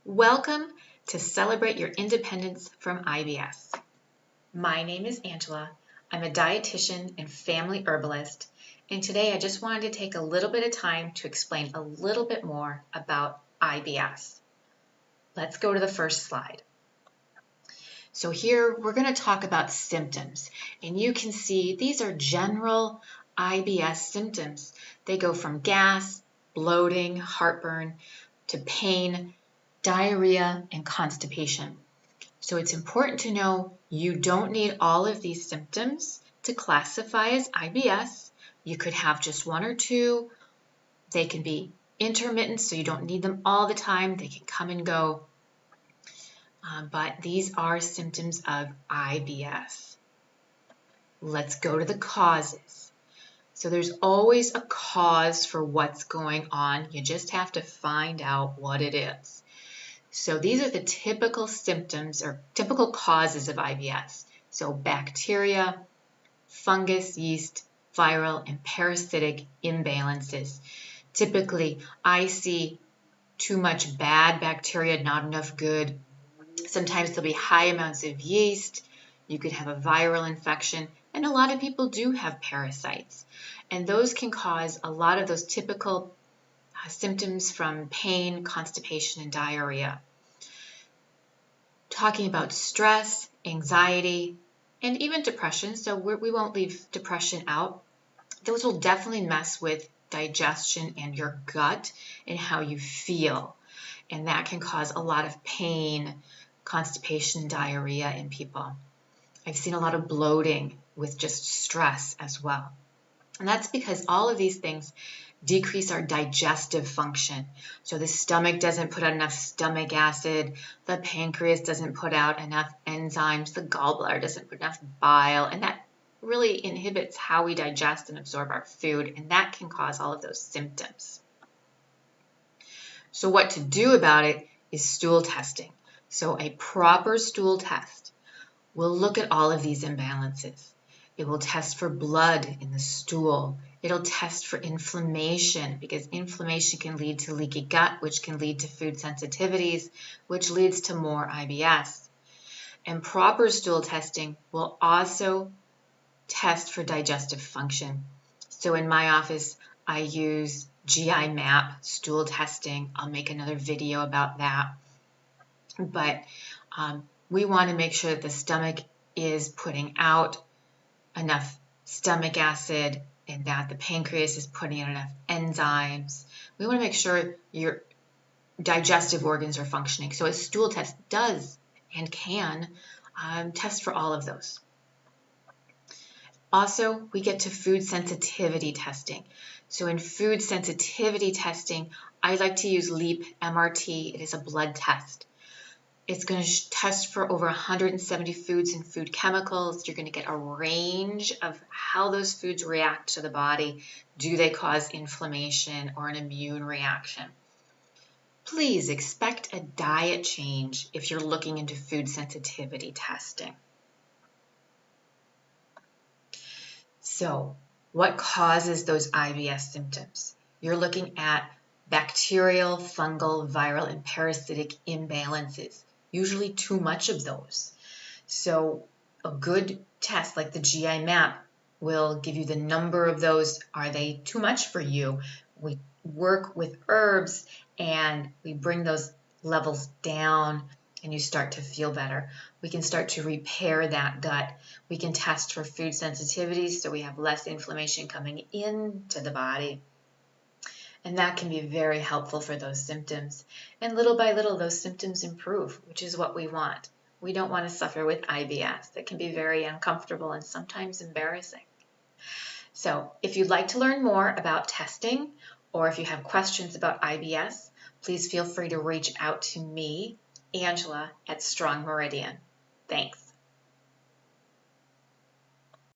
Welcome to Celebrate Your Independence from IBS. My name is Angela. I'm a dietitian and family herbalist, and today I just wanted to take a little bit of time to explain a little bit more about IBS. Let's go to the first slide. So here we're going to talk about symptoms, and you can see these are general IBS symptoms. They go from gas, bloating, heartburn, to pain, diarrhea, and constipation. So it's important to know you don't need all of these symptoms to classify as IBS. You could have just one or two. They can be intermittent, so you don't need them all the time. They can come and go. But these are symptoms of IBS. Let's go to the causes. So there's always a cause for what's going on. You just have to find out what it is. So these are the typical symptoms or typical causes of IBS. So bacteria, fungus, yeast, viral, and parasitic imbalances. Typically, I see too much bad bacteria, not enough good. Sometimes there'll be high amounts of yeast. You could have a viral infection, and a lot of people do have parasites. And those can cause a lot of those typical symptoms from pain, constipation, and diarrhea. Talking about stress, anxiety, and even depression, so we won't leave depression out. Those will definitely mess with digestion and your gut and how you feel. And that can cause a lot of pain, constipation, diarrhea in people. I've seen a lot of bloating with just stress as well. And that's because all of these things decrease our digestive function. So the stomach doesn't put out enough stomach acid, the pancreas doesn't put out enough enzymes, the gallbladder doesn't put enough bile, and that really inhibits how we digest and absorb our food, and that can cause all of those symptoms. So what to do about it is stool testing. So a proper stool test will look at all of these imbalances. It will test for blood in the stool. It'll test for inflammation because inflammation can lead to leaky gut, which can lead to food sensitivities, which leads to more IBS. And proper stool testing will also test for digestive function. So in my office, I use GI map stool testing. I'll make another video about that. But we want to make sure that the stomach is putting out enough stomach acid and that the pancreas is putting in enough enzymes. We want to make sure your digestive organs are functioning. So a stool test does and can test for all of those. Also, we get to food sensitivity testing. So in food sensitivity testing, I like to use LEAP MRT. It is a blood test. It's going to test for over 170 foods and food chemicals. You're going to get a range of how those foods react to the body. Do they cause inflammation or an immune reaction? Please expect a diet change if you're looking into food sensitivity testing. So, what causes those IBS symptoms? You're looking at bacterial, fungal, viral, and parasitic imbalances. Usually too much of those. So a good test like the GI map will give you the number of those. Are they too much for you? We work with herbs and we bring those levels down and you start to feel better. We can start to repair that gut. We can test for food sensitivities so we have less inflammation coming into the body. And that can be very helpful for those symptoms. And little by little, those symptoms improve, which is what we want. We don't want to suffer with IBS. That can be very uncomfortable and sometimes embarrassing. So if you'd like to learn more about testing, or if you have questions about IBS, please feel free to reach out to me, Angela, at Strong Meridian. Thanks.